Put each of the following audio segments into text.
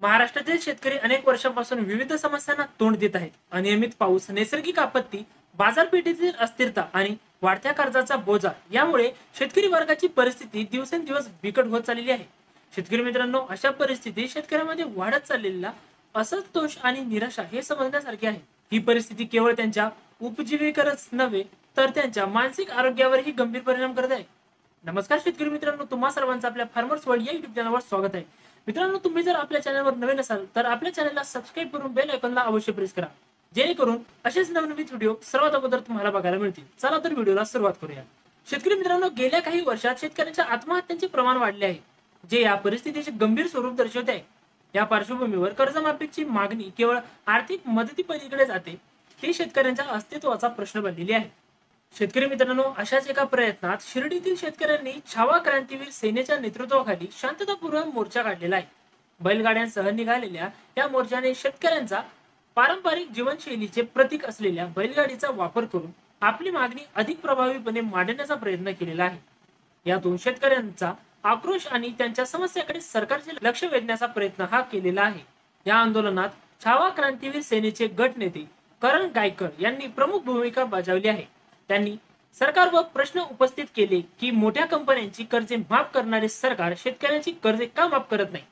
महाराष्ट्रातील शेतकरी अनेक वर्षांपासून विविध समस्यांना तोंड देत आहेत. अनियमित पाऊस, नैसर्गिक आपत्ती, बाजारपेठेतील अस्थिरता आणि वाढत्या कर्जाचा बोजा यामुळे शेतकरी वर्गाची परिस्थिती दिवसेंदिवस बिकट होत चाललेली आहे. शेतकरी मित्रांनो, अशा परिस्थितीत शेतकऱ्यांमध्ये वाढत चाललेला असंतोष आणि निराशा हे समजण्यासारखे आहे. ही परिस्थिती केवळ त्यांच्या उपजीविकेवरच नव्हे तर त्यांच्या मानसिक आरोग्यावरही गंभीर परिणाम करत आहे. नमस्कार शेतकरी मित्रांनो, तुम्हा सर्वांचं आपल्या फार्मर्स वर्ल्ड या युट्यूब चॅनलवर स्वागत आहे. मित्रांनो, तुम्ही जर आपल्या चॅनलवर नवीन असाल तर आपल्या चॅनलला सबस्क्राईब करून बेल आयकॉनला अवश्य प्रेस करा, जेणेकरून असेच नवनवीन व्हिडिओ सर्वात अगोदर तुम्हाला बघायला मिळतील. चला तर व्हिडिओला सुरुवात करूया. शेतकरी मित्रांनो, गेल्या काही वर्षात शेतकऱ्यांच्या आत्महत्यांचे प्रमाण वाढले आहे, जे या परिस्थितीचे गंभीर स्वरूप दर्शवते आहे. या पार्श्वभूमीवर कर्जमाफीची मागणी केवळ आर्थिक मदतीपलीकडे जाते, हे शेतकऱ्यांच्या अस्तित्वाचा प्रश्न बनलेली आहे. शेतकरी मित्रांनो, अशाच एका प्रयत्नात शिर्डीतील शेतकऱ्यांनी छावा क्रांतीवीर सेनेच्या नेतृत्वाखाली शांततापूर्वक मोर्चा काढलेला आहे. बैलगाड्यांसह निघालेल्या या मोर्चाने शेतकऱ्यांचा पारंपरिक जीवनशैलीचे प्रतीक असलेल्या बैलगाडीचा वापर करून आपली मागणी अधिक प्रभावीपणे मांडण्याचा प्रयत्न केलेला आहे. यातून शेतकऱ्यांचा आक्रोश आणि त्यांच्या समस्याकडे सरकारचे लक्ष वेधण्याचा प्रयत्न हा केलेला आहे. या आंदोलनात छावा क्रांतीवीर सेनेचे गट नेते करण गायकर यांनी प्रमुख भूमिका बजावली आहे. त्यांनी सरकारवर प्रश्न उपस्थित केले की मोठ्या कंपन्यांची कर्जे माफ करणारे सरकार शेतकऱ्यांची कर्जे का माफ करत नाही.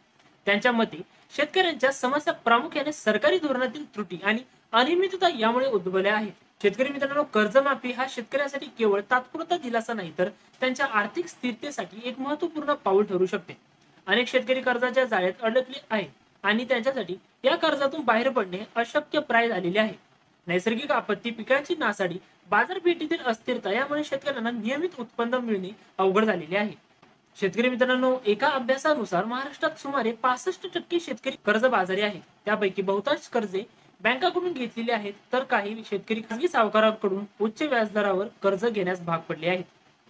त्यांच्या मते शेतकऱ्यांच्या समस्या प्रामुख्याने सरकारी धोरणातील त्रुटी आणि अनियमितता यामुळे उद्भवल्या आहेत. शेतकरी मित्रांनो, कर्जमाफी हा शेतकऱ्यांसाठी केवळ तात्पुरता दिलासा नाही तर त्यांच्या आर्थिक स्थिरतेसाठी एक महत्त्वपूर्ण पाऊल ठरू शकते. अनेक शेतकरी कर्जाच्या जाळ्यात अडकले आहेत आणि त्यांच्यासाठी या कर्जातून बाहेर पडणे अशक्य प्राय झालेले आहे. नैसर्गिक आपत्ती, पिकांची नासाडी, बाजारपेठेतील अस्थिरता यामुळे शेतकऱ्यांना नियमित उत्पन्न मिळणे अवघड झालेले आहे. शेतकरी मित्रांनो, एका अभ्यासानुसार महाराष्ट्रात सुमारे 65% शेतकरी कर्जबाजारी आहेत. त्यापैकी बहुतांश कर्जे बँकाकडून घेतलेली आहेत, तर काही शेतकरी खासगी सावकारांकडून उच्च व्याजदरावर कर्ज घेण्यास भाग पडले आहेत.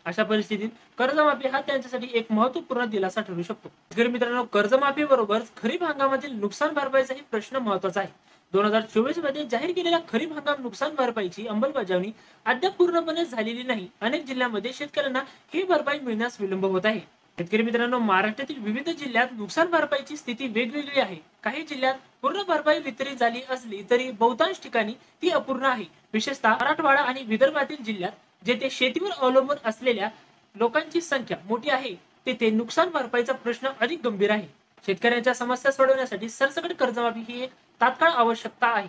अशा परिस्थितीत कर्जमाफी हा त्यांच्यासाठी एक महत्त्वपूर्ण दिलासा ठरू शकतो. शेतकरी मित्रांनो, कर्जमाफी बरोबरच खरीप हंगामातील नुकसान भरपाईचाही प्रश्न महत्त्वाचा आहे. 2024 मध्ये जाहीर केलेल्या खरीप हंगाम नुकसान भरपाईची अंमलबजावणी अद्याप पूर्णपणे झालेली नाही. अनेक जिल्ह्यांमध्ये शेतकऱ्यांना ही भरपाई मिळण्यास विलंब होत आहे. शेतकरी मित्रांनो, महाराष्ट्रातील विविध जिल्ह्यात नुकसान भरपाईची स्थिती वेगवेगळी आहे. काही जिल्ह्यात पूर्ण भरपाई वितरित झाली असली तरी बहुतांश ठिकाणी ती अपूर्ण आहे. विशेषतः मराठवाडा आणि विदर्भातील जिल्ह्यात जेथे शेतीवर अवलंबून असलेल्या लोकांची संख्या मोठी आहे, तेथे नुकसान भरपाईचा प्रश्न अधिक गंभीर आहे. शेतकऱ्यांच्या समस्या सोडवण्यासाठी सरसकट कर्जमाफी ही एक तात्काळ आवश्यकता आहे.